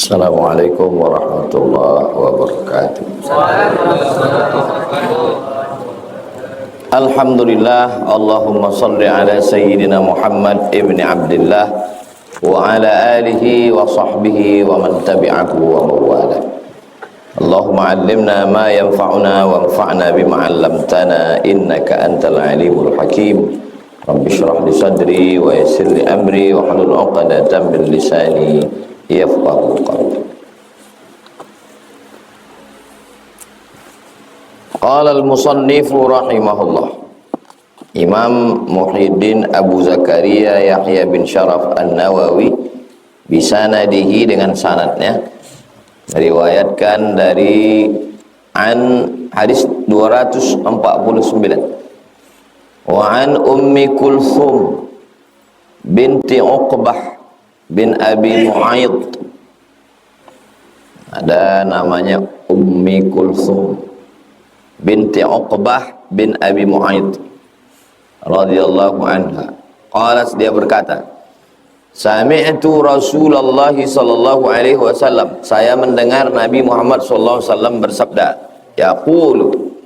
Assalamualaikum warahmatullahi wabarakatuh. Alhamdulillah, Allahumma salli ala Sayyidina Muhammad ibn Abdullah wa ala alihi wa sahbihi wa man tabi'ahu wa mawala. Allahumma allimna ma yanfa'una wa anfa'na bima 'allamtana innaka antal alimul hakim. Rabbi shrah li sadri wa yassir li amri wa hlul 'uqdatam min lisani yafqahu qawli. Qala al-musannifu rahimahullah, Imam Muhyiddin Abu Zakaria Yahya bin Sharaf An-Nawawi bisanadihi, dengan sanadnya, meriwayatkan dari hadis 249, wa an Ummi Kulthum binti Uqbah bin Abi Mu'ayyid. Ada namanya Ummi Kulthum binti Uqbah bin Abi Mu'ayyid radhiyallahu anha. Qalat, dia berkata, sami'tu Rasulullah sallallahu alaihi wasallam, saya mendengar Nabi Muhammad sallallahu alaihi wasallam bersabda, yaqulu,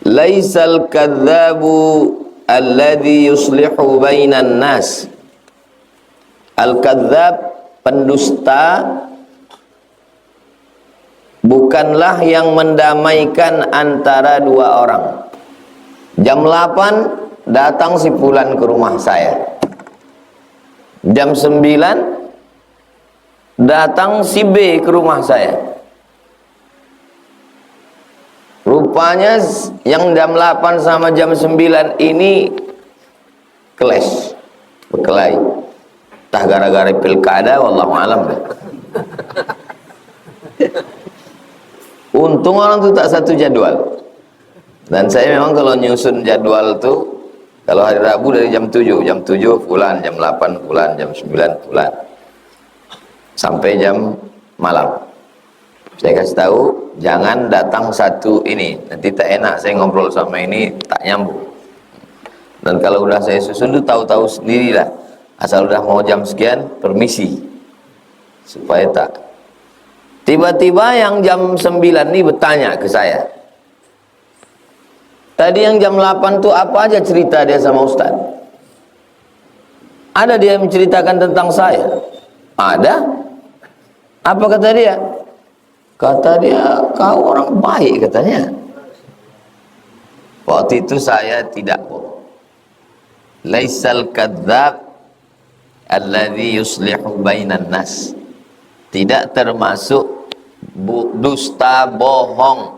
laisal kadzabu alladhi yuslihu bainan nas. Al-kadzab, pendusta, bukanlah yang mendamaikan antara dua orang. Jam 8 datang si fulan ke rumah saya, jam 9 datang si B ke rumah saya. Rupanya yang jam 8 sama jam 9 ini clash, berkelahi. Entah gara-gara pilkada, wallahu alam. Untung orang itu tak satu jadwal. Dan saya memang kalau nyusun jadwal tuh, kalau hari Rabu dari jam 7 fulan, jam 8 fulan, jam 9 fulan, sampai jam malam. Saya kasih tahu, jangan datang satu ini, nanti tak enak saya ngobrol sama ini, tak nyambung. Dan kalau udah saya susun tuh tahu-tahu sendirilah, asal udah mau jam sekian, permisi, supaya tak. Tiba-tiba yang jam 9 ini bertanya ke saya, tadi yang jam 8 tuh apa aja cerita dia sama Ustaz? Ada dia menceritakan tentang saya? Ada. Apa kata dia? Kata dia, kau orang baik, katanya. Waktu itu saya tidak bohong. Laisal kadzab alladhi yuslihu bainan nas. Tidak termasuk dusta, bohong,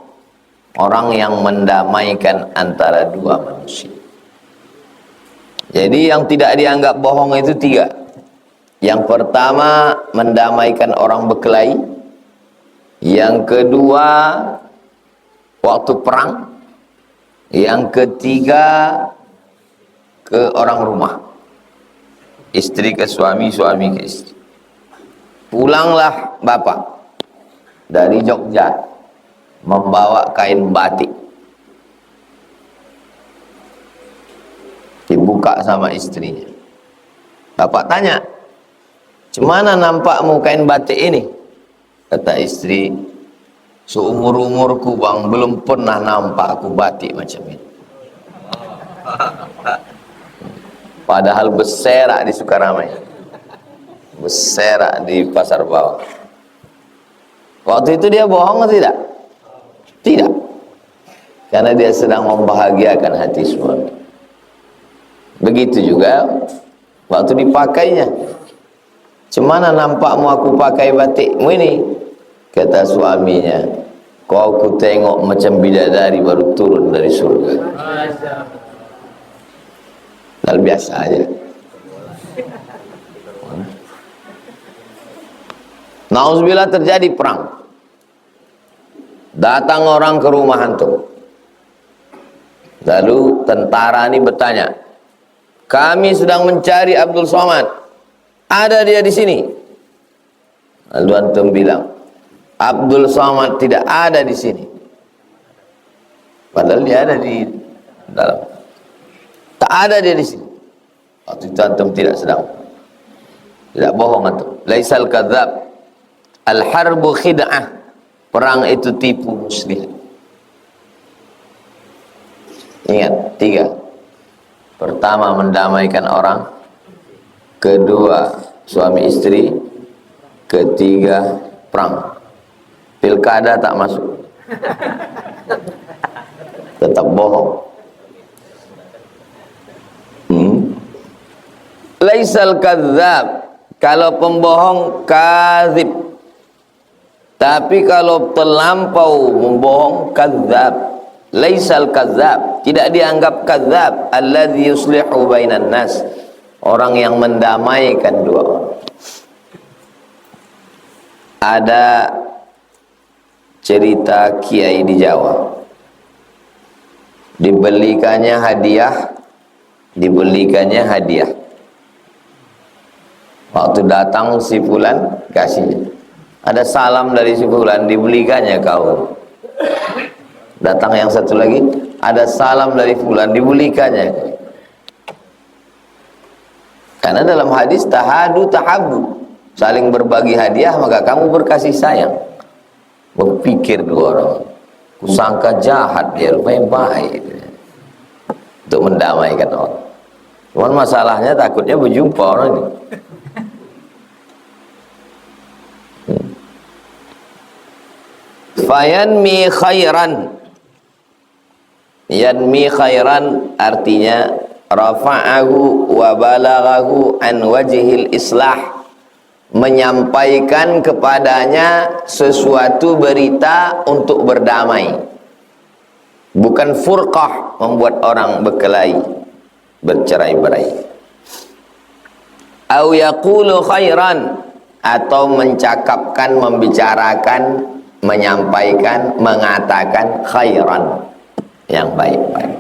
orang yang mendamaikan antara dua manusia. Jadi yang tidak dianggap bohong itu 3. Yang pertama, mendamaikan orang berkelahi. Yang kedua, waktu perang. Yang ketiga, ke orang rumah, istri ke suami, suami ke istri. Pulanglah bapak dari Jogja membawa kain batik, dibuka sama istrinya. Bapak tanya, "Cemana nampakmu kain batik ini?" Kata istri, "Seumur-umurku bang, belum pernah nampak aku batik macam ini." Padahal berserak di Sukaramai, berserak di Pasar Bawah. Waktu itu dia bohong atau tidak? Tidak. Karena dia sedang membahagiakan hati suami. Begitu juga waktu dipakainya. "Cemana nampakmu aku pakai batikmu ini?" Kata suaminya, "Kau ku tengok macam bidadari baru turun dari surga." Hal biasa aja. Nauzubillah, terjadi perang. Datang orang ke rumah antum. Lalu tentara ini bertanya, "Kami sedang mencari Abdul Somad. Ada dia di sini?" Lalu antum bilang, "Abdul Somad tidak ada di sini." Padahal dia ada di dalam. Tak ada dia di sini. Waktu itu antum tidak sedang. Tidak bohong itu. Laisal kadzab. Al-harbu khid'ah. Perang itu tipu muslihat. Ingat, 3. Pertama, mendamaikan orang. Kedua, suami istri. Ketiga, perang. Pilkada tak masuk. Tetap bohong. Laisal kadzab. Kalau pembohong, kadzib. Tapi kalau terlampau membohong, kadzab. Laisal kadzab. Tidak dianggap kadzab. Alladzi yuslihu bainan nas. Orang yang mendamaikan dua orang. Ada cerita kiai di Jawa. Dibelikannya hadiah. Waktu datang si fulan kasih. Ada salam dari si fulan, dibelikannya kau. Datang yang satu lagi, ada salam dari fulan, dibelikannya. Karena dalam hadis tahadu tahabu, saling berbagi hadiah maka kamu berkasih sayang. Berpikir dua orang, kusangka jahat dia, rupanya baik. Untuk mendamaikan orang. Cuman masalahnya takutnya berjumpa orang ini. Fayanmi khairan. Yanmi khairan artinya rafa'ahu wa balaghahu an wajhil islah, menyampaikan kepadanya sesuatu berita untuk berdamai, bukan furqah, membuat orang berkelahi, bercerai-berai. Au yaqulu khairan, atau mencakapkan, membicarakan, menyampaikan, mengatakan khairan, yang baik-baik.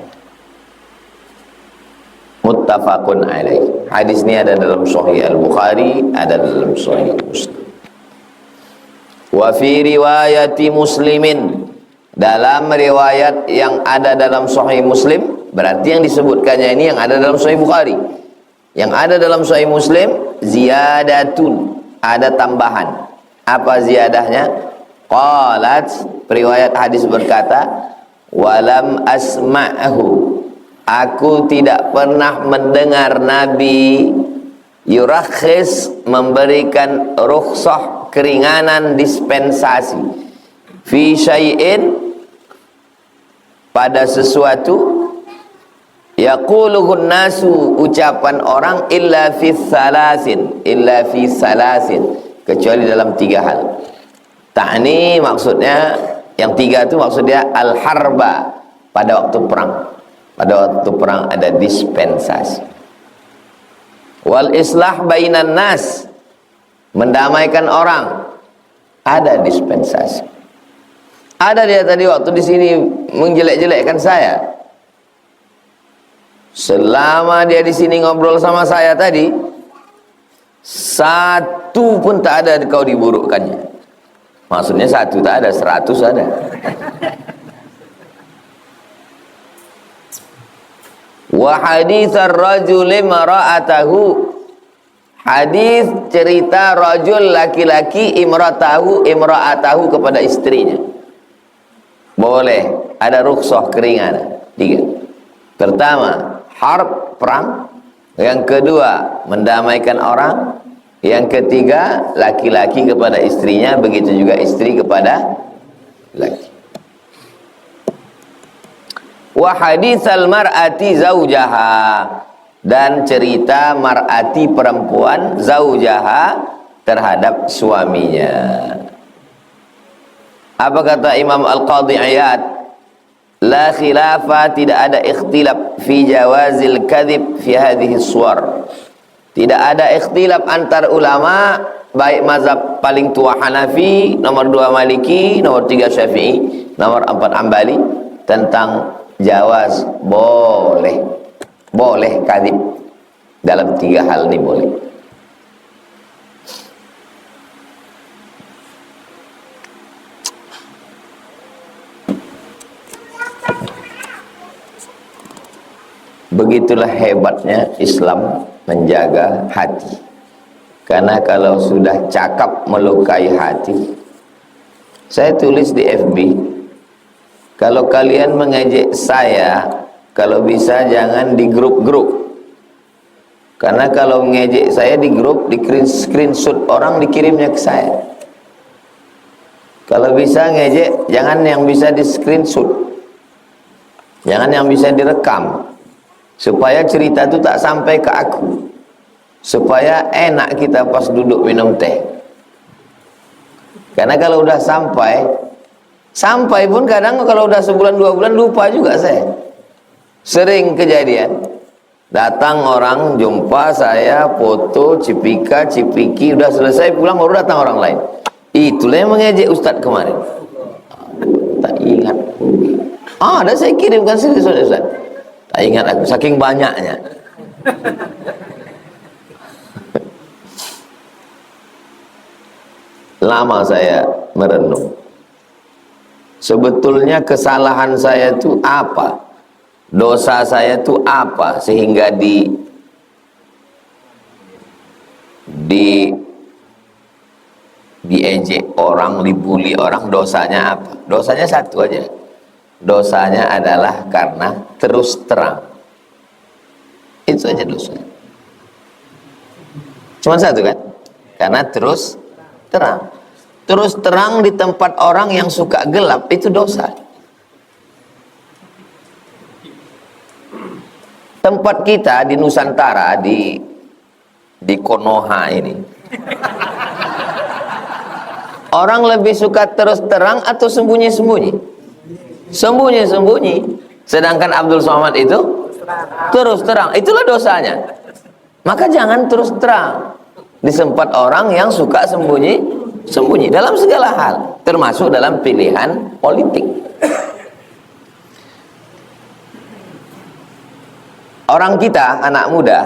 Muttafaqun alaih. Hadis ini ada dalam Sahih Al-Bukhari, ada dalam Sahih Muslim. Wa fi riwayati Muslimin, dalam riwayat yang ada dalam Sahih Muslim, berarti yang disebutkannya ini yang ada dalam Sahih Bukhari. Yang ada dalam Sahih Muslim, ziyadatun, ada tambahan. Apa ziyadahnya? Qalat, riwayat hadis berkata, walam asma'hu, aku tidak pernah mendengar Nabi yurakhis, memberikan rukhsah, keringanan, dispensasi, fi syai'in, pada sesuatu, yaquluhun nasu, ucapan orang, illa fi salasin, kecuali dalam 3 hal. Ta'ni maksudnya, yang 3 itu maksudnya al-harba, pada waktu perang. Pada waktu perang ada dispensasi. Wal islah bainan nas, mendamaikan orang, ada dispensasi. Ada dia tadi waktu di sini menjelek-jelekkan saya. Selama dia di sini ngobrol sama saya tadi, satu pun tak ada kau diburukkannya. Maksudnya 1 tak ada, 100 ada. Wa haditsar rajuli mara'atahu, hadis cerita rajul laki-laki imra'atahu kepada istrinya. Boleh, ada rukhsah, keringanan. 3. Pertama, harb, perang. Yang kedua, mendamaikan orang. Yang ketiga, laki-laki kepada istrinya, begitu juga istri kepada laki. Wa haditsal mar'ati zaujaha, dan cerita mar'ati perempuan, zaujaha terhadap suaminya. Apa kata Imam Al-Qadhi Iyad? La khilafa, tidak ada ikhtilaf fi jawazil kadhib fi hadhihi suwar. Tidak ada ikhtilaf antar ulama, baik mazhab paling tua Hanafi, nomor 2 Maliki, nomor 3 Syafi'i, nomor 4 Hambali, tentang jawaz, boleh kadhib. Dalam 3 hal ini boleh. Begitulah hebatnya Islam menjaga hati. Karena kalau sudah cakap melukai hati. Saya tulis di FB, kalau kalian mengejek saya, kalau bisa jangan di grup-grup. Karena kalau mengejek saya di grup, di screenshot orang dikirimnya ke saya. Kalau bisa ngejek, jangan yang bisa di screenshot, jangan yang bisa direkam, supaya cerita itu tak sampai ke aku, supaya enak kita pas duduk minum teh. Karena kalau udah sampai pun kadang kalau udah sebulan 2 bulan lupa juga saya. Sering kejadian, datang orang jumpa saya, foto, cipika-cipiki, udah selesai pulang baru datang orang lain. Itulah yang mengejek Ustadz kemarin. Tak ingat. Ada saya kirimkan sendiri Ustadz. Tak ingat aku, saking banyaknya. Lama saya merenung. Sebetulnya kesalahan saya itu apa? Dosa saya itu apa sehingga diejek orang, dibully orang? Dosanya apa? Dosanya satu aja. Dosanya adalah karena terus terang. Itu aja dosanya. Cuma satu kan? Karena terus terang. Terus terang di tempat orang yang suka gelap, itu dosa. Tempat kita di Nusantara, di Konoha ini, orang lebih suka terus terang atau sembunyi-sembunyi? Sembunyi-sembunyi. Sedangkan Abdul Somad itu terus terang. Itulah dosanya. Maka jangan terus terang di tempat orang yang suka sembunyi dalam segala hal, termasuk dalam pilihan politik. Orang kita, anak muda,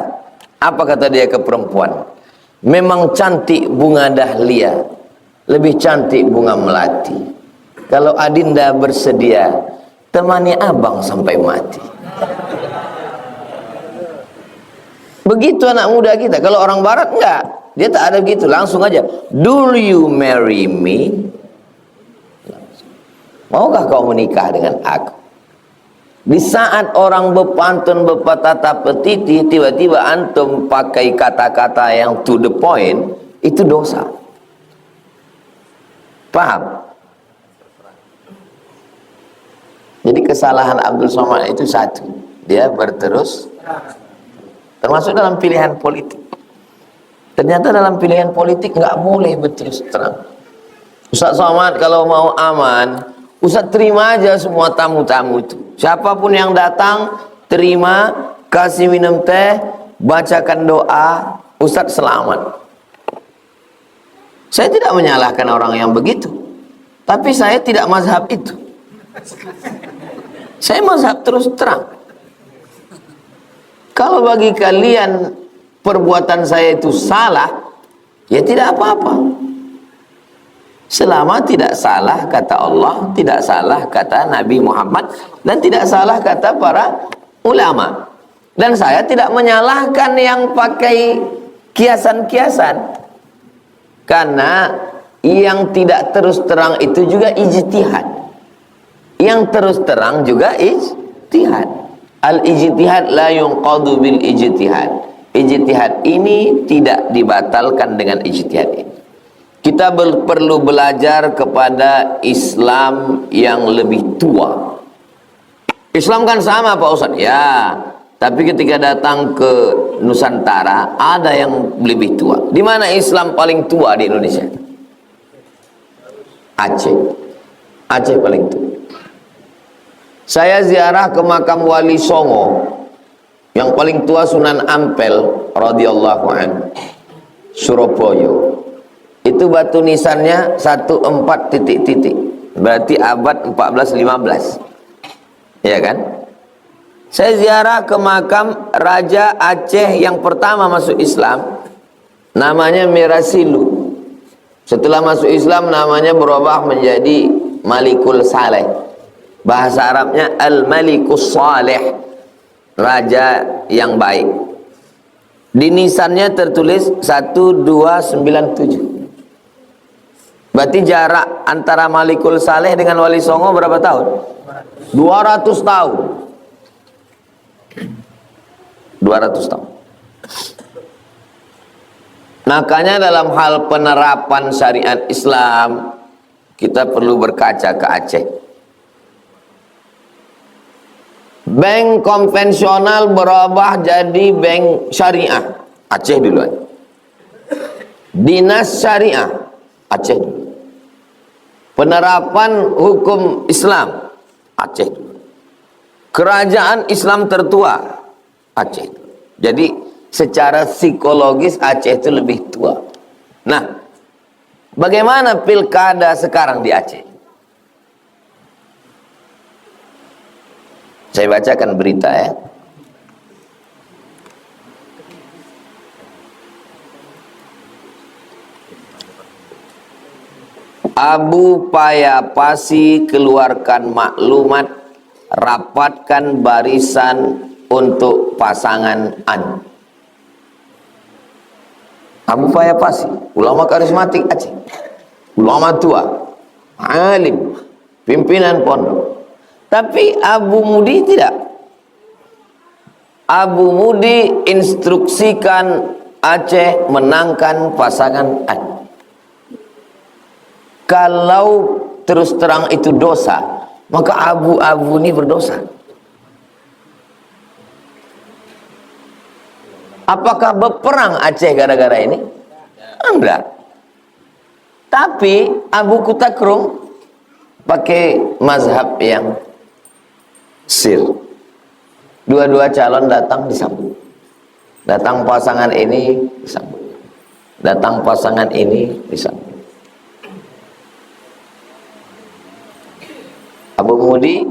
apa kata dia ke perempuan? Memang cantik bunga dahlia, lebih cantik bunga melati. Kalau Adinda bersedia, temani abang sampai mati. Begitu anak muda kita. Kalau orang barat enggak, dia tak ada begitu, langsung aja, do you marry me? Maukah kau menikah dengan aku? Di saat orang berpantun, berpatah petiti, tiba-tiba antum pakai kata-kata yang to the point, itu dosa. Paham? Jadi kesalahan Abdul Somad itu satu, dia berterus, termasuk dalam pilihan politik. Ternyata dalam pilihan politik nggak boleh berterus terang. Ustaz Somad kalau mau aman, Ustaz terima aja semua tamu-tamu itu. Siapapun yang datang, terima, kasih minum teh, bacakan doa, Ustaz selamat. Saya tidak menyalahkan orang yang begitu, tapi saya tidak mazhab itu. Saya mazhab terus terang. Kalau bagi kalian perbuatan saya itu salah, ya tidak apa-apa. Selama tidak salah kata Allah, tidak salah kata Nabi Muhammad, dan tidak salah kata para ulama. Dan saya tidak menyalahkan yang pakai kiasan-kiasan, karena yang tidak terus terang itu juga ijtihad, yang terus terang juga ijtihad. Al-ijtihad la yunqadu bil ijtihad. Ijtihad ini tidak dibatalkan dengan ijtihad ini. Kita perlu belajar kepada Islam yang lebih tua. Islam kan sama Pak Ustadz, ya, tapi ketika datang ke Nusantara ada yang lebih tua. Di mana Islam paling tua di Indonesia? Aceh. Aceh paling tua. Saya ziarah ke makam Wali Songo, yang paling tua Sunan Ampel radhiyallahu anhu, Surabaya. Itu batu nisannya 14 titik-titik, berarti abad 14-15, ya kan? Saya ziarah ke makam Raja Aceh yang pertama masuk Islam, namanya Mirasilu. Setelah masuk Islam namanya berubah menjadi Malikul Saleh. Bahasa Arabnya Al-Malikus Saleh, raja yang baik. Di nisannya tertulis 1297. Berarti jarak antara Malikul Saleh dengan Wali Songo berapa tahun? 200 tahun. 200 tahun. Makanya dalam hal penerapan syariat Islam, kita perlu berkaca ke Aceh. Bank konvensional berubah jadi bank syariah, Aceh duluan. Dinas syariah, Aceh dulu. Penerapan hukum Islam, Aceh dulu. Kerajaan Islam tertua, Aceh dulu. Jadi secara psikologis Aceh itu lebih tua. Nah, bagaimana pilkada sekarang di Aceh? Saya bacakan berita ya. Abu Payapasi keluarkan maklumat, rapatkan barisan untuk pasangan An. Abu Payapasi, ulama karismatik Aceh, ulama tua, alim, pimpinan pondok. Tapi Abu Mudi tidak. Abu Mudi instruksikan Aceh menangkan pasangan An. Kalau terus terang itu dosa, maka Abu ini berdosa. Apakah berperang Aceh gara-gara ini? Enggak. Tapi Abu Kutakrung pakai mazhab yang sir. Dua-dua calon datang disambut. Datang pasangan ini disambut. Datang pasangan ini disambut. Abu Mudi,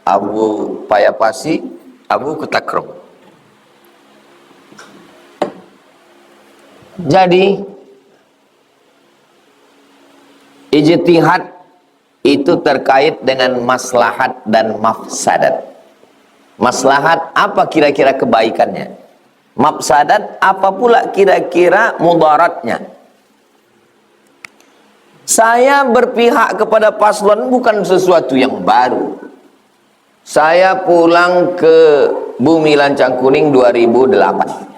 Abu Payapasi, Abu Kutakrung. Jadi ijtihad itu terkait dengan maslahat dan mafsadat. Maslahat apa kira-kira kebaikannya? Mafsadat apa pula kira-kira mudaratnya? Saya berpihak kepada paslon bukan sesuatu yang baru. Saya pulang ke Bumi Lancang Kuning 2008.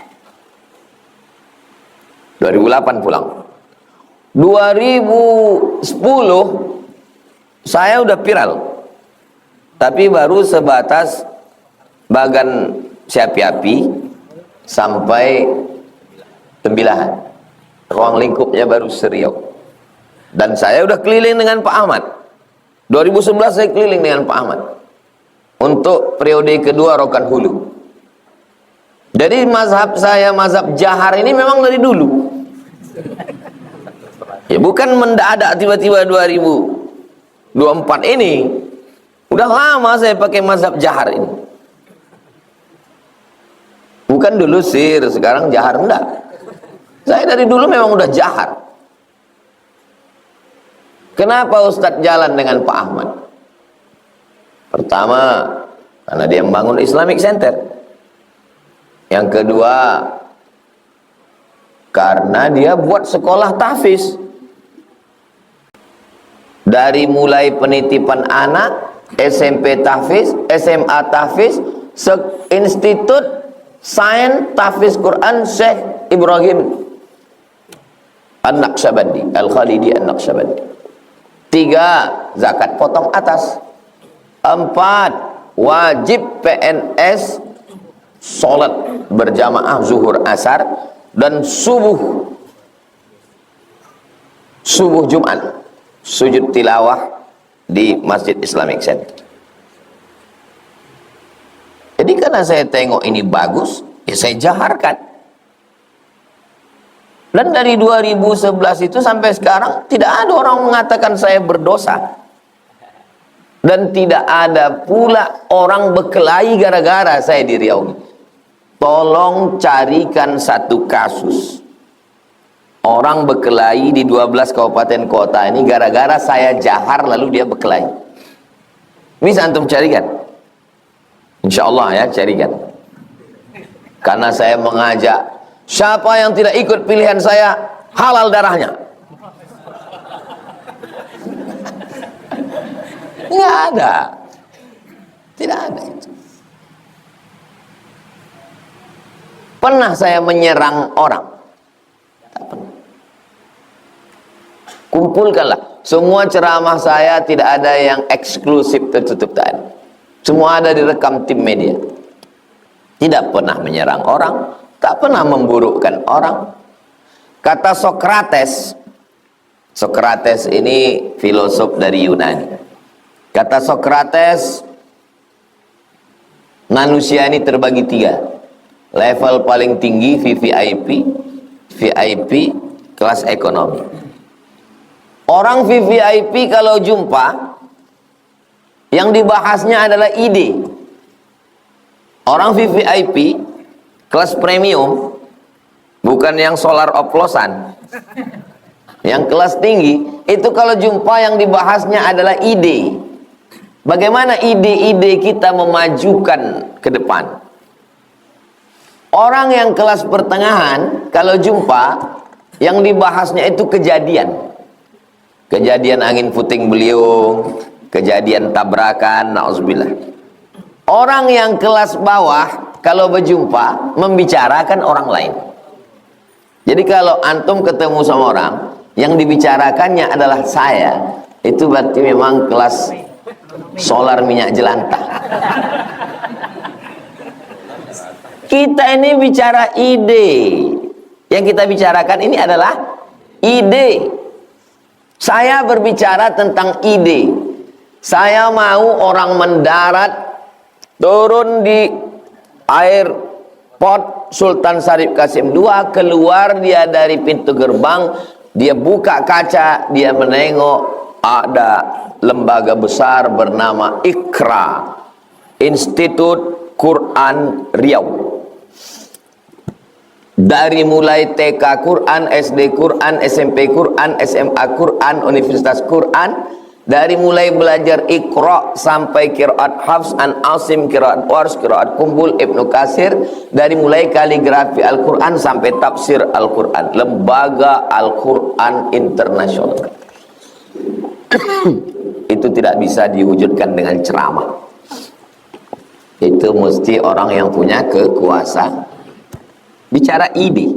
2008 pulang. 2010 saya udah viral. Tapi baru sebatas Bagan Siapi-api sampai Tembilahan. Ruang lingkupnya baru Seriau. Dan saya udah keliling dengan Pak Ahmad. 2011 saya keliling dengan Pak Ahmad. Untuk periode kedua Rokan Hulu. Jadi mazhab saya, mazhab Jahar ini memang dari dulu. Ya bukan mendadak tiba-tiba 2024 ini. Udah lama saya pakai mazhab Jahar ini. Bukan dulu sir, sekarang Jahar, enggak. Saya dari dulu memang udah Jahar. Kenapa Ustadz jalan dengan Pak Ahmad? Pertama, karena dia membangun Islamic Center. Yang kedua, karena dia buat sekolah tahfiz. Dari mulai penitipan anak, SMP tahfiz, SMA tahfiz, Institut Sains Tahfiz Quran Syekh Ibrahim An-Naqsyabandi, Al-Khalidi An-Naqsyabandi. 3. Zakat potong atas. 4. Wajib PNS sholat berjamaah zuhur asar dan subuh Jumat sujud tilawah di Masjid Islamic Center. Jadi karena saya tengok ini bagus, ya saya jaharkan. Dan dari 2011 itu sampai sekarang tidak ada orang mengatakan saya berdosa. Dan tidak ada pula orang berkelahi gara-gara saya di Riau. Tolong carikan satu kasus. Orang berkelahi di 12 kabupaten kota ini gara-gara saya jahar lalu dia berkelahi. Bisa antum carikan? Insya Allah ya, carikan. Karena saya mengajak, siapa yang tidak ikut pilihan saya, halal darahnya. Nggak ada. Tidak ada itu. Pernah saya menyerang orang? Tak pernah. Kumpulkanlah. Semua ceramah saya tidak ada yang eksklusif tertutup, tak ada. Semua ada direkam tim media. Tidak pernah menyerang orang, tak pernah memburukkan orang. Kata Sokrates, Sokrates ini filosof dari Yunani. Kata Sokrates, manusia ini terbagi 3. Level paling tinggi VVIP, VIP, kelas ekonomi. Orang VVIP kalau jumpa, yang dibahasnya adalah ide. Orang VVIP, kelas premium, bukan yang solar oplosan. Yang kelas tinggi, itu kalau jumpa yang dibahasnya adalah ide. Bagaimana ide-ide kita memajukan ke depan. Orang yang kelas pertengahan, kalau jumpa, yang dibahasnya itu kejadian. Kejadian angin puting beliung, kejadian tabrakan, na'udzubillah. Orang yang kelas bawah, kalau berjumpa, membicarakan orang lain. Jadi kalau antum ketemu sama orang, yang dibicarakannya adalah saya, itu berarti memang kelas solar minyak jelantah. Kita ini bicara ide. Yang kita bicarakan ini adalah ide. Saya berbicara tentang ide. Saya mau orang mendarat, turun di airport Sultan Syarif Qasim II, keluar dia dari pintu gerbang, dia buka kaca, dia menengok ada lembaga besar bernama IQRA, Institut Quran Riau. Dari mulai TK Quran, SD Quran, SMP Quran, SMA Quran, Universitas Quran, dari mulai belajar Iqra sampai qiraat Hafs, an Asim, qiraat Wars, qiraat Kumbul, Ibnu Katsir, dari mulai kaligrafi Al-Quran sampai tafsir Al-Quran, lembaga Al-Quran internasional. Itu tidak bisa diwujudkan dengan ceramah. Itu mesti orang yang punya kekuasaan. Bicara ide.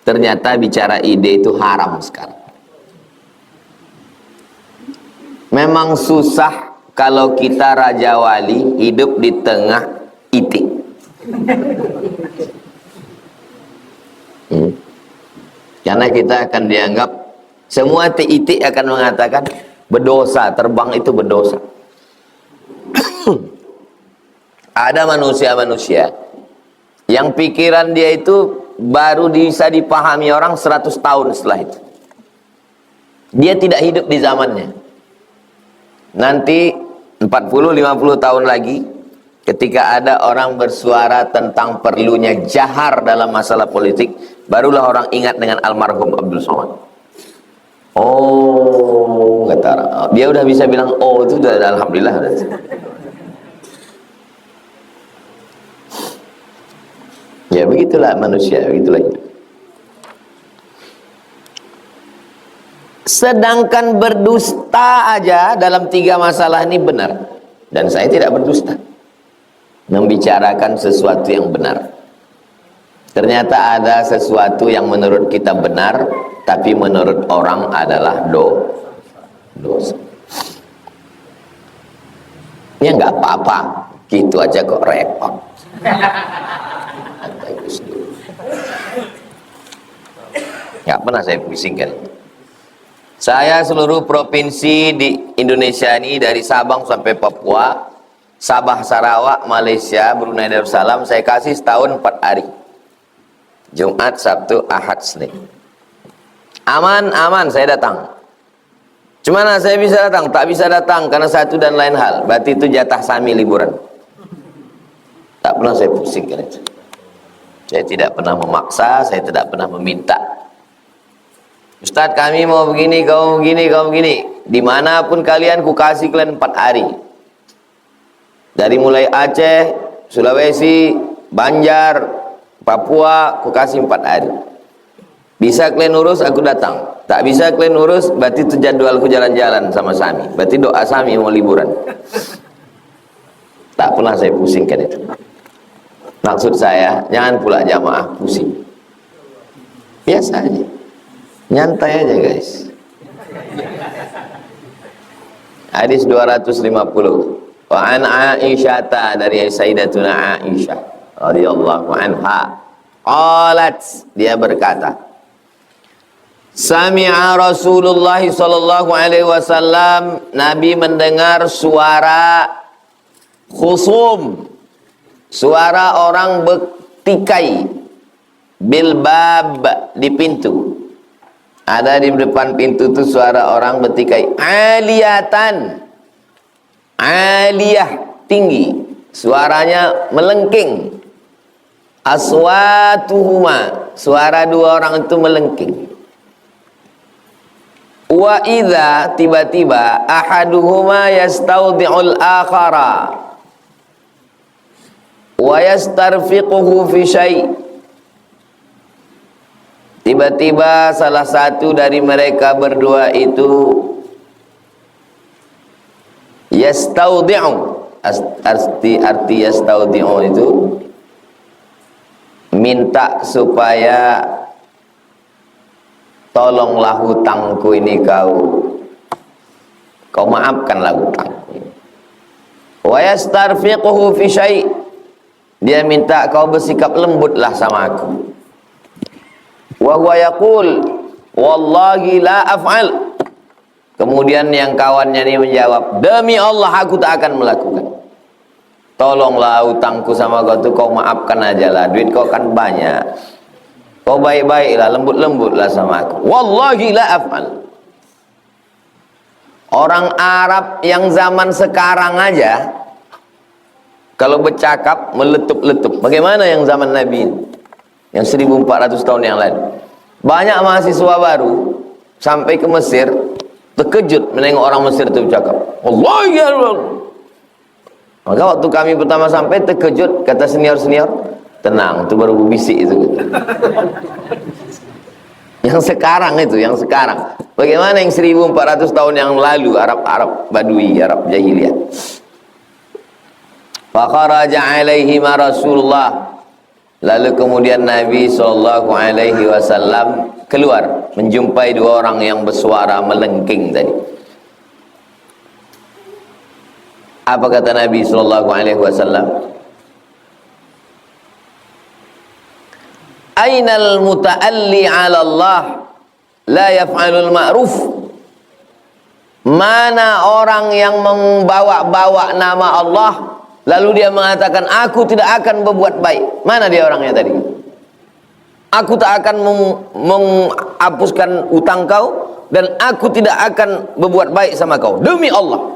Ternyata bicara ide itu haram sekarang. Memang susah kalau kita Raja Wali hidup di tengah itik. Karena kita akan dianggap, semua itik akan mengatakan berdosa, terbang itu berdosa. Ada manusia-manusia yang pikiran dia itu baru bisa dipahami orang 100 tahun setelah itu. Dia tidak hidup di zamannya. Nanti 40-50 tahun lagi, ketika ada orang bersuara tentang perlunya jahar dalam masalah politik, barulah orang ingat dengan almarhum Abdul Somad. Oh, kata orang, dia udah bisa bilang oh, itu udah alhamdulillah. Ya begitulah manusia, begitulah hidup. Sedangkan berdusta aja dalam 3 masalah ini benar. Dan saya tidak berdusta, membicarakan sesuatu yang benar. Ternyata ada sesuatu yang menurut kita benar, tapi menurut orang adalah dosa. Ya nggak apa-apa, gitu aja kok repot. Nggak pernah saya pusingkan. Saya seluruh provinsi di Indonesia ini, dari Sabang sampai Papua, Sabah, Sarawak, Malaysia, Brunei Darussalam, saya kasih setahun 4 hari. Jumat, Sabtu, Ahad, Senin. Aman, saya datang. Cuma saya bisa datang? Tak bisa datang karena satu dan lain hal. Berarti itu jatah Sami liburan. Tak pernah saya pusingkan itu. Saya tidak pernah memaksa, saya tidak pernah meminta. Ustadz, kami mau begini, kamu begini. Dimanapun kalian, ku kasih kalian 4 hari. Dari mulai Aceh, Sulawesi, Banjar, Papua, aku kasih 4 hari. Bisa kalian urus, aku datang. Tak bisa kalian urus, berarti itu jadwalku jalan-jalan sama Sami. Berarti doa Sami mau liburan. Tak pernah saya pusingkan itu. Maksud saya, jangan pula jamaah pusing. Biasa aja. Nyantai aja guys. Hadis 250. Wa an Aisyah, dari Sayyidatuna Aisyah radhiyallahu anha. Qalat, dia berkata, Sami'a Rasulullah sallallahu alaihi wasallam, Nabi mendengar suara khusum, suara orang bertikai, bilbab, di pintu. Ada di depan pintu itu suara orang bertikai. Aliyatan, aliyah, tinggi, suaranya melengking. Aswatuhuma, suara dua orang itu melengking. Wa idza, tiba-tiba, ahaduhuma yastaudi'ul akhara wa yastarfiquhu fi syai'. Tiba-tiba salah satu dari mereka berdua itu yastaudi'u, arti yastaudi'u itu minta supaya tolonglah hutangku ini kau maafkanlah hutangku ini. Wa yastarfiquhu fi syai', dia minta kau bersikap lembutlah sama aku. Wa huwa yaqul wallahi la af'al. Kemudian yang kawannya ini menjawab, demi Allah aku tak akan melakukan. Tolonglah hutangku sama kau tuh kau maafkan aja lah, duit kau kan banyak. Kau baik-baiklah, lembut-lembutlah sama aku. Wallahi la af'al. Orang Arab yang zaman sekarang aja kalau bercakap meletup-letup. Bagaimana yang zaman Nabi ini? Yang 1400 tahun yang lalu. Banyak mahasiswa baru sampai ke Mesir terkejut menengok orang Mesir itu bercakap. Allah ya Allah. Maka waktu kami pertama sampai terkejut, kata senior-senior, tenang, itu baru bisik itu. Yang sekarang itu, yang sekarang. Bagaimana yang 1400 tahun yang lalu, Arab Badui, Arab Jahiliyah. Fa kharaja alaihi ma Rasulullah. Lalu kemudian Nabi SAW keluar menjumpai dua orang yang bersuara melengking tadi. Apa kata Nabi SAW? Ainal muta'alli 'ala Allah la yaf'alul ma'ruf. Mana orang yang membawa-bawa nama Allah lalu dia mengatakan aku tidak akan berbuat baik. Mana dia orangnya tadi? Aku tak akan menghapuskan utang kau dan aku tidak akan berbuat baik sama kau. Demi Allah.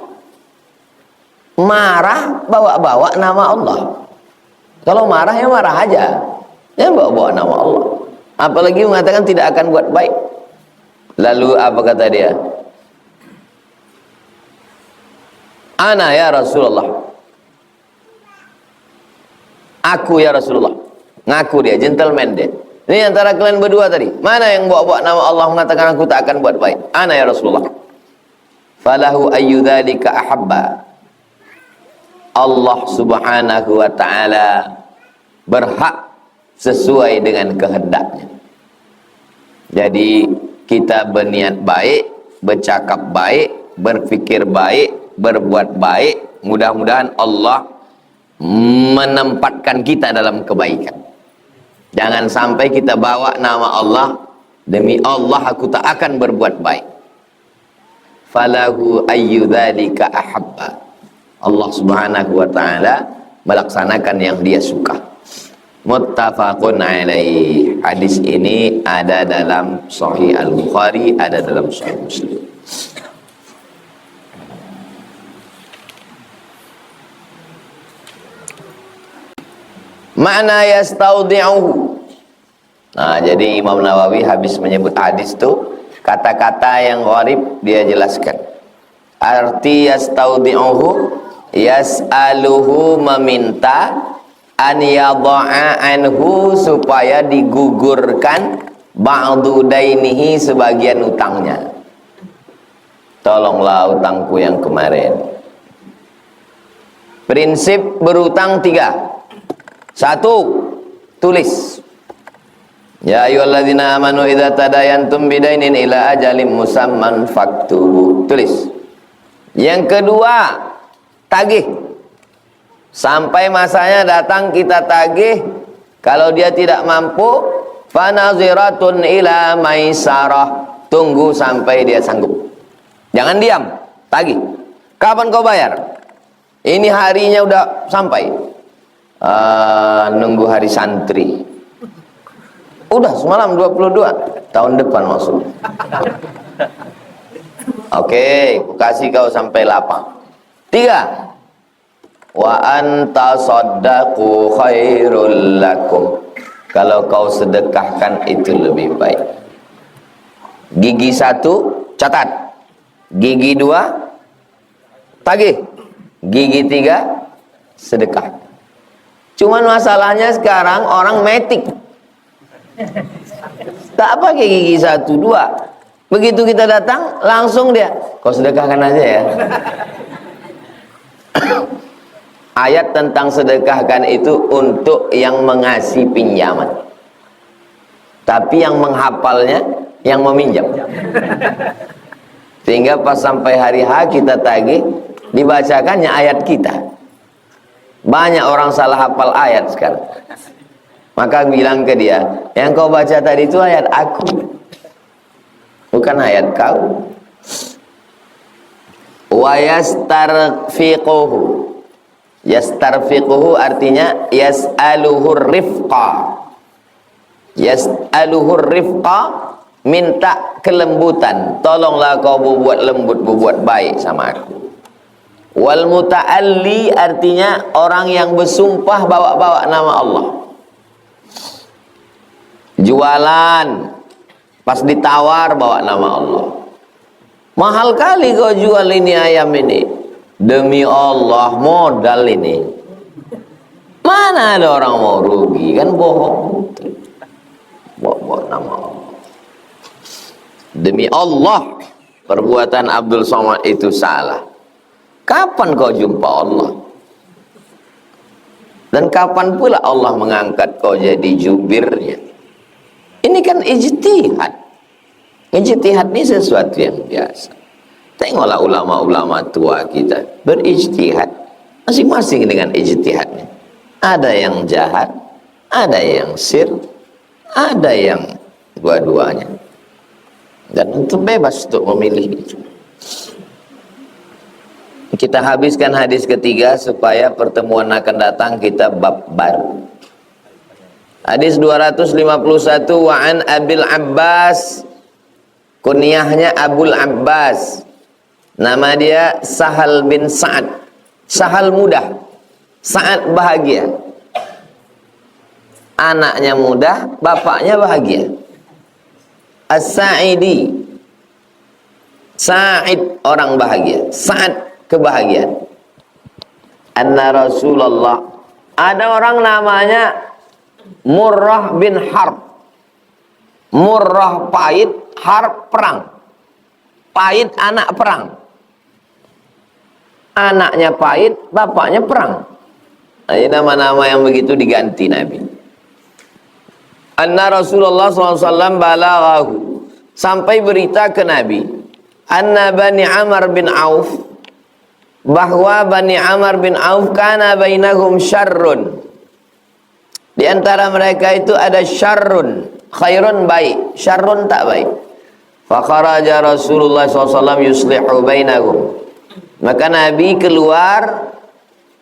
Marah bawa-bawa nama Allah. Kalau marah ya marah aja. Ya bawa-bawa nama Allah. Apalagi mengatakan tidak akan buat baik. Lalu apa kata dia? Ana ya Rasulullah. Aku ya Rasulullah. Ngaku dia, gentleman dia. Ini antara kalian berdua tadi. Mana yang bawa-bawa nama Allah mengatakan aku tak akan buat baik? Ana ya Rasulullah. Falahu ayyudzalika ahabba. Allah subhanahu wa ta'ala berhak sesuai dengan kehendaknya. Jadi kita berniat baik, bercakap baik, berfikir baik, berbuat baik. Mudah-mudahan Allah menempatkan kita dalam kebaikan. Jangan sampai kita bawa nama Allah, demi Allah aku tak akan berbuat baik. Falahu ayyudzalika ahabba. Allah subhanahu wa ta'ala melaksanakan yang dia suka. Muttafaqun alaih. Hadis ini ada dalam Sahih Al-Bukhari, ada dalam Sahih Muslim. Makna yastaudi'uhu. Nah, jadi Imam Nawawi habis menyebut hadis itu, kata-kata yang gharib dia jelaskan. Arti yastaudi'uhu, yas'aluhu meminta, an yadha'a anhu, supaya digugurkan ba'du dainihi, sebagian utangnya. Tolonglah utangku yang kemarin. Prinsip berutang 3. 1, tulis. Ya ayyuhalladzina amanu idza tadayantum bidainin ila ajalin musamman faktubu. Tulis. Yang kedua, tagih. Sampai masanya datang kita tagih. Kalau dia tidak mampu, fanaziratun ila maisarah, tunggu sampai dia sanggup. Jangan diam, tagih. Kapan kau bayar? Ini harinya udah sampai. Nunggu hari santri. Udah semalam 22, tahun depan maksudnya. Oke, kasih kau sampai lapang. 3, wa anta saddaqu khairul lakum, kalau kau sedekahkan itu lebih baik. Gigi 1 catat, gigi 2 tagih, gigi 3 sedekah. Cuman masalahnya sekarang orang metik, tak pakai gigi 1, 2. Begitu kita datang langsung dia, kau sedekahkan aja ya. Ayat tentang sedekahkan itu untuk yang mengasih pinjaman, tapi yang menghafalnya yang meminjam. Sehingga pas sampai hari H kita tagih, dibacakannya ayat kita. Banyak orang salah hafal ayat sekarang. Maka bilang ke dia, yang kau baca tadi itu ayat aku, bukan ayat kau. Wa yastarfiquhu. Yastarfiquhu artinya yas'aluhur rifqa. Yas'aluhur rifqa, minta kelembutan. Tolonglah kau berbuat lembut, berbuat baik sama aku. Wal muta'alli artinya orang yang bersumpah bawa-bawa nama Allah. Jualan, pas ditawar bawa nama Allah. Mahal kali kau jual ini ayam ini. Demi Allah, modal ini. Mana ada orang mau rugi, kan bohong. Bawa nama Allah. Demi Allah, perbuatan Abdul Somad itu salah. Kapan kau jumpa Allah? Dan kapan pula Allah mengangkat kau jadi jubirnya? Ini kan ijtihad. Ijtihad ini sesuatu yang biasa. Tengoklah ulama-ulama tua kita berijtihad, masing-masing dengan ijtihadnya. Ada yang jahat, ada yang sir, ada yang dua-duanya. Dan itu bebas untuk memilih itu. Kita habiskan hadis ketiga supaya pertemuan akan datang kita bab baru. Hadis 251, wa an Abil Abbas, kunyahnya Abul Abbas. Nama dia Sahal bin Sa'ad. Sahal mudah, Sa'ad bahagia. Anaknya mudah, bapaknya bahagia. As-Sa'idi, Sa'id orang bahagia, Sa'ad kebahagiaan. Anna Rasulullah, ada orang namanya Murrah bin Harb. Murrah pahit, Harb perang. Pahit anak perang. Anaknya pahit, bapaknya perang. Ini nama-nama yang begitu diganti Nabi. Anna Rasulullah SAW balaghahu, sampai berita ke Nabi, anna Bani Amr bin Auf, bahwa Bani Amr bin Auf kana bainahum syarrun, di antara mereka itu ada syarrun, khairun baik, syarrun tak baik. Fakharaja Rasulullah SAW yuslihu bainahum, maka Nabi keluar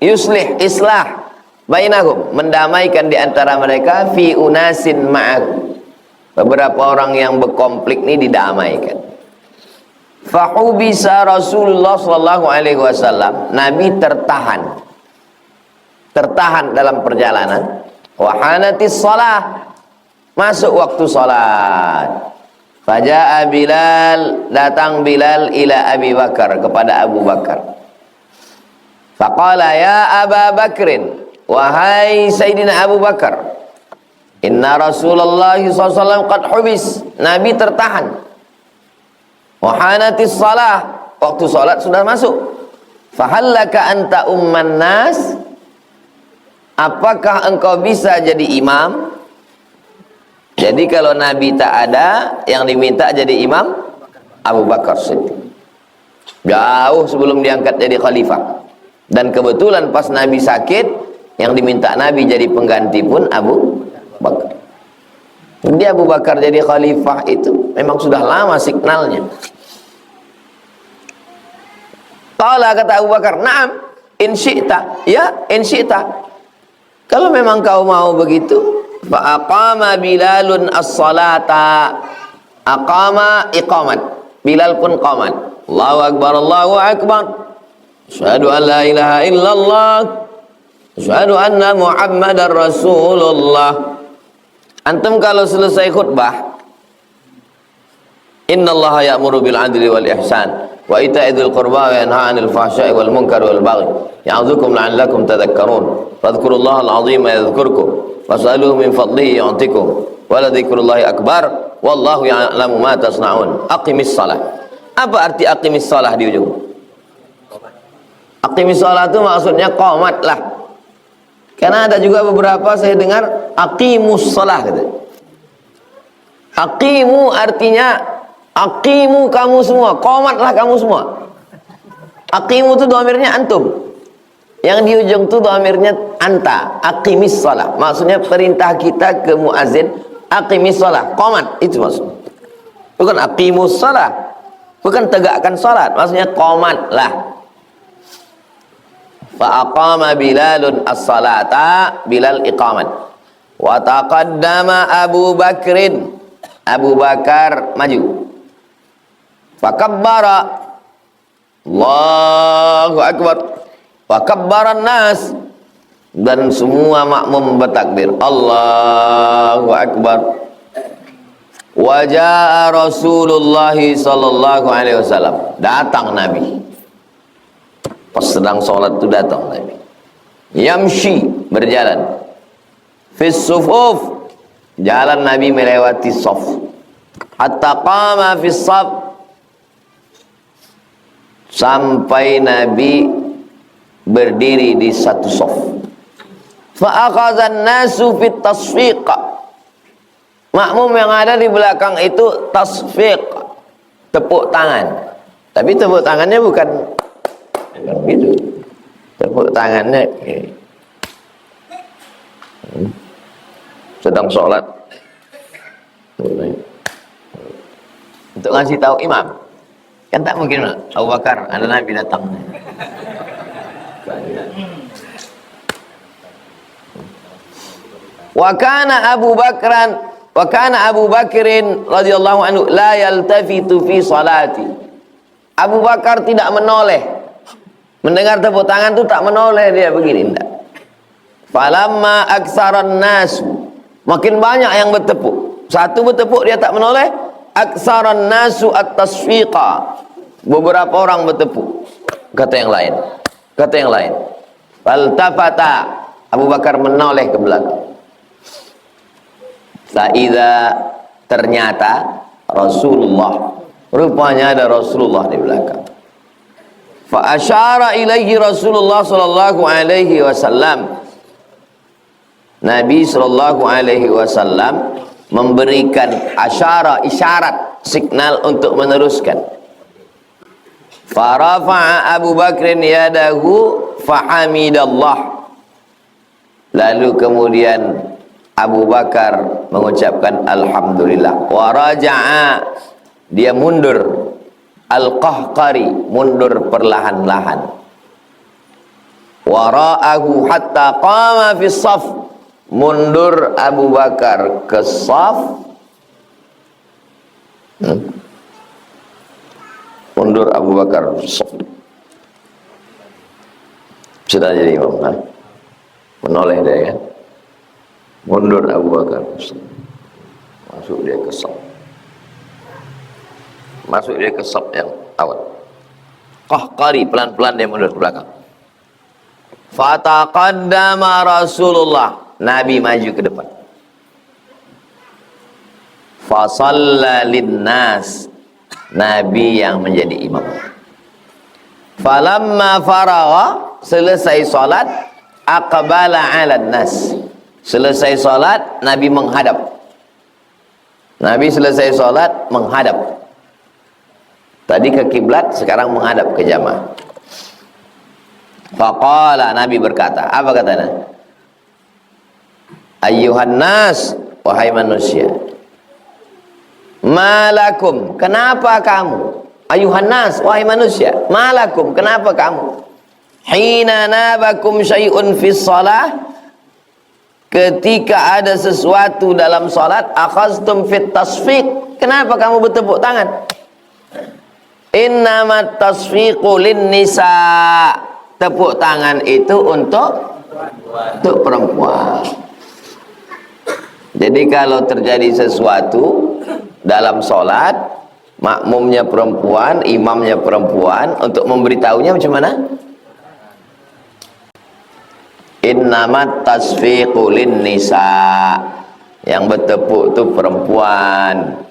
yuslih, islah bainahum, mendamaikan di antara mereka, fi unasin ma'ahu, beberapa orang yang berkonflik ini didamaikan. Fahubisa Rasulullah sallallahu alaihi wasallam, Nabi tertahan dalam perjalanan. Wahanatis shalah, masuk waktu salat. Faja'a Bilal, datang Bilal ila Abi Bakar, kepada Abu Bakar. Faqala ya Aba Bakrin, wahai Sayyidina Abu Bakar, inna Rasulullah SAW qad hubis, Nabi tertahan. Wahanatis salah, waktu salat sudah masuk. Fahallaka anta umman nas, apakah engkau bisa jadi imam? Jadi kalau Nabi tak ada, yang diminta jadi imam Abu Bakar Siddiq. Jauh sebelum diangkat jadi khalifah. Dan kebetulan pas Nabi sakit, yang diminta Nabi jadi pengganti pun Abu Bakar. Jadi Abu Bakar jadi khalifah itu memang sudah lama signalnya. Qala, kata Abu Bakar, na'am in syi'ta, ya in syi'ta, kalau memang kau mau begitu. Fa aqama Bilalun as-salata, aqama iqamat, Bilal pun qamat, Allahu akbar, Allahu akbar, asyhadu an la ilaha illallah, asyhadu anna Muhammadar Rasulullah. Antum kalau selesai khutbah, innallaha ya'muru bil adli wal ihsan wa ita'i dzil qurba wa yanha 'anil fahsya'i wal munkari wal baghi ya'idzukum la'allakum tadhakkarun fadhkurullaha al-'azima yadhkurkum was'aluhu min fadlihi yu'tikum wa la dzikrullahi akbar wallahu ya'lamu ma tasna'un. Aqimis shalah. Apa arti aqimis shalah di ujung? Aqimis shalah itu maksudnya qomatlah. Karena ada juga beberapa saya dengar aqimus shalah gitu. Aqimu artinya aqimu kamu semua, qomatlah kamu semua. Aqimu itu dhamirnya antum. Yang di ujung itu dhamirnya anta. Aqimis shalah. Maksudnya perintah kita ke muazin, aqimis shalah, qomat, itu maksudnya. Bukan aqimus shalah. Bukan tegakkan salat, maksudnya qomatlah. Fa aqama Bilalun as-salata, Bilal iqamat. Wa taqaddama Abu Bakrin, Abu Bakar maju. Fakabbara, Allahu akbar, fakabbaran nas, dan semua makmum bertakbir, Allahu akbar. Wajah Rasulullah sallallahu alaihi wasallam, datang Nabi. Pas sedang sholat itu datang Nabi. Yamshi, berjalan. Fis sufuf, jalan Nabi melewati saf. Hatta qama fis saf, sampai Nabi berdiri di satu saf. Fa akhadhan nasu fit tasfiq, makmum yang ada di belakang itu tasfiq, tepuk tangan. Tapi tepuk tangannya bukan gitu. Tepuk tangannya sedang sholat untuk ngasih tahu imam. Kan tak mungkin Abu Bakar, ada Nabi datang. Wa kana Abu Bakrin radhiyallahu anhu la yaltafitu fi salati. Abu Bakar tidak menoleh. Mendengar tepuk tangan itu tak menoleh, dia begini enggak. Falamma aksaran nas, makin banyak yang bertepuk. Satu bertepuk dia tak menoleh. Aksaran nasu at-tasfiqa, beberapa orang bertepuk. Kata yang lain, kata yang lain. Faltafata, Abu Bakar menoleh ke belakang. Fa'idha, ternyata Rasulullah, rupanya ada Rasulullah di belakang. Fa'asyara ilaihi Rasulullah sallallahu alaihi wasallam, Nabi sallallahu alaihi wasallam memberikan asyara, isyarat, signal untuk meneruskan. Farafa'a Abu Bakrin yadahu fahamidallah, lalu kemudian Abu Bakar mengucapkan alhamdulillah. Wa raja'a, dia mundur, al-qahqari, mundur perlahan-lahan. Wara'ahu hatta qama fi shaf, mundur Abu Bakar ke shaf. Mundur Abu Bakar ke shaf. Sudah jadi imam, kan? Menoleh dia, kan? Mundur Abu Bakar, masuk dia ke shaf. Masuk dia ke shaf yang awal. Qahqari, pelan-pelan dia mundur ke belakang. Fataqaddama Rasulullah, Nabi maju ke depan. Fasalla linnas, Nabi yang menjadi imam. Falamma faragha, selesai salat, aqbala 'alan nas. Selesai salat, Nabi menghadap. Nabi selesai salat menghadap. Tadi ke kiblat, sekarang menghadap ke jamaah. Faqala, Nabi berkata, apa katanya? Ayyuhan nas, wahai manusia. Malakum, kenapa kamu? Ayuhan nas, wahai manusia. Malakum, kenapa kamu? Hina nabakum syai'un fis salah, ketika ada sesuatu dalam salat, akhaztum fit tasfiq, kenapa kamu bertepuk tangan? Innamat tasfiqu lin nisa, tepuk tangan itu untuk perempuan. Jadi kalau terjadi sesuatu dalam sholat, makmumnya perempuan, imamnya perempuan, untuk memberitahunya macam mana? Innamat tasfiqu lin nisa, yang bertepuk itu perempuan.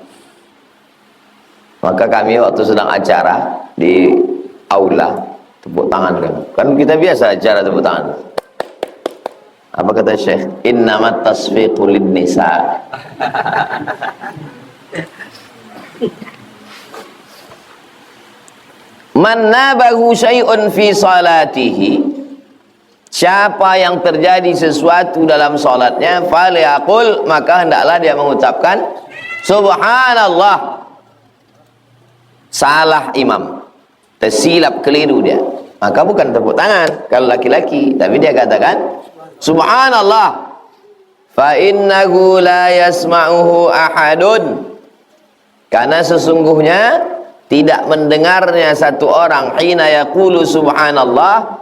Maka kami waktu sedang acara di aula, tepuk tangan kan kita biasa acara tepuk tangan. Apa kata Syekh? Innamat tasfiqu lin nisa. Man nabahu syai'un fi salatihi, siapa yang terjadi sesuatu dalam salatnya, falyaqul, maka hendaklah dia mengucapkan subhanallah. Salah imam, tersilap, keliru dia, maka bukan tepuk tangan kalau laki-laki, tapi dia katakan subhanallah, fa innahu la yasma'uhu ahadun, karena sesungguhnya tidak mendengarnya satu orang, hina yaqulu subhanallah,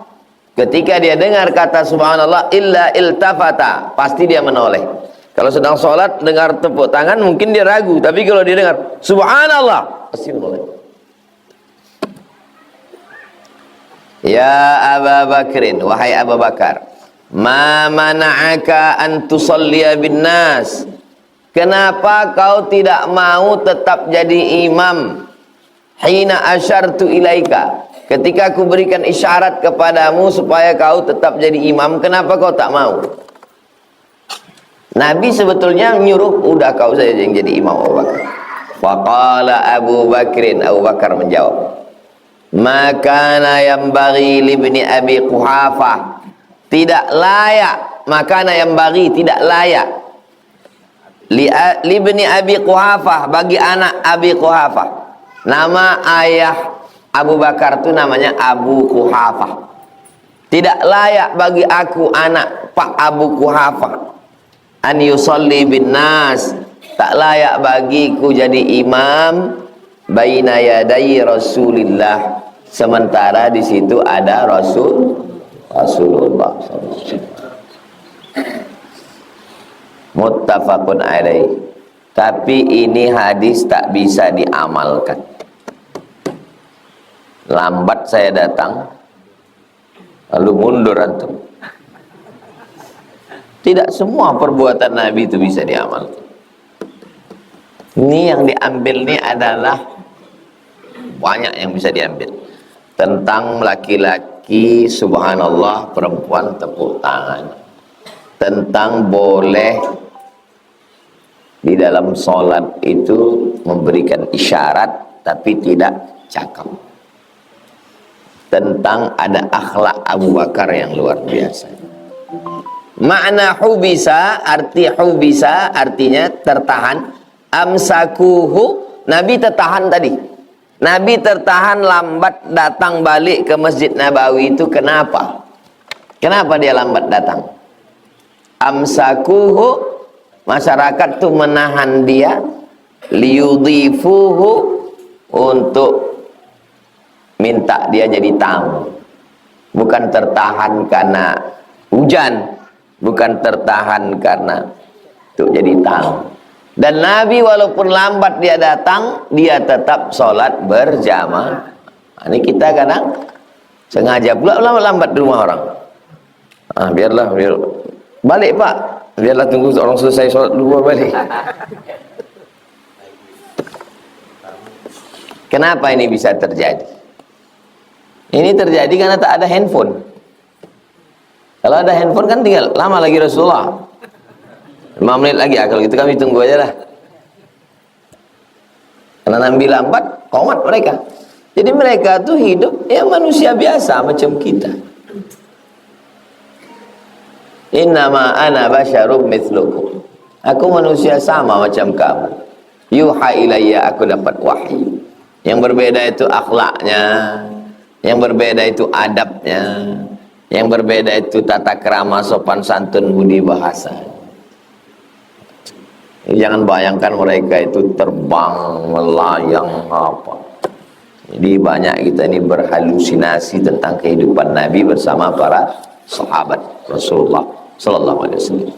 ketika dia dengar kata subhanallah, illa iltafata, pasti dia menoleh. Kalau sedang sholat dengar tepuk tangan mungkin dia ragu, tapi kalau dia dengar subhanallah pasti menoleh. Ya Aba Bakrin, wahai Abu Bakar, ma mana'aka an tusalliya bin nas, kenapa kau tidak mau tetap jadi imam? Hina asyartu ilaika, ketika aku berikan isyarat kepadamu supaya kau tetap jadi imam, kenapa kau tak mau? Nabi sebetulnya menyuruh, udah kau saja yang jadi imam Abu Bakar. Faqala Abu Bakrin, Abu Bakar menjawab, makana yang bagi libni Abi Quhafah, tidak layak, makana yang bagi, tidak layak, libni Abi Quhafah, bagi anak Abi Quhafah. Nama ayah Abu Bakar itu namanya Abu Quhafah. Tidak layak bagi aku anak Pak Abu Quhafah an yusalli bin nas, tak layak bagiku jadi imam baina yadai Rasulillah, sementara di situ ada Rasulullah. Muttafaqun alaih. Tapi ini hadis tak bisa diamalkan. Lambat saya datang, lalu mundur antum. Tidak semua perbuatan Nabi itu bisa diamalkan. Ini yang diambil ini adalah banyak yang bisa diambil. Tentang laki-laki subhanallah, perempuan tepuk tangan. Tentang boleh di dalam sholat itu memberikan isyarat tapi tidak cakap. Tentang ada akhlak Abu Bakar yang luar biasa. Makna hubisa, artinya tertahan. Amsakuhu, Nabi tertahan tadi. Nabi tertahan lambat datang balik ke Masjid Nabawi itu kenapa? Kenapa dia lambat datang? Amsakuhu, masyarakat tuh menahan dia, liyudhifuhu, untuk minta dia jadi tamu. Bukan tertahan karena hujan, bukan tertahan karena untuk jadi tamu. Dan Nabi walaupun lambat dia datang, dia tetap sholat berjamaah. Ini kita kadang sengaja pula lambat di rumah orang. Biar balik Pak, biarlah tunggu orang selesai sholat dulu balik. Kenapa ini bisa terjadi? Ini terjadi karena tak ada handphone. Kalau ada handphone kan tinggal lama lagi Rasulullah 5 menit lagi, kalau gitu kami tunggu aja lah. Karena Nabi lambat, komat mereka. Jadi mereka tuh hidup ya manusia biasa macam kita. Innama ana basyarum mithlukum. Aku manusia sama macam kamu. Yuha ilayya, aku dapat wahyu. Yang berbeda itu akhlaknya, yang berbeda itu adabnya, yang berbeda itu tata krama, sopan santun, budi bahasa. Jangan bayangkan mereka itu terbang, melayang apa. Jadi banyak kita ini berhalusinasi tentang kehidupan Nabi bersama para sahabat Rasulullah sallallahu alaihi wasallam.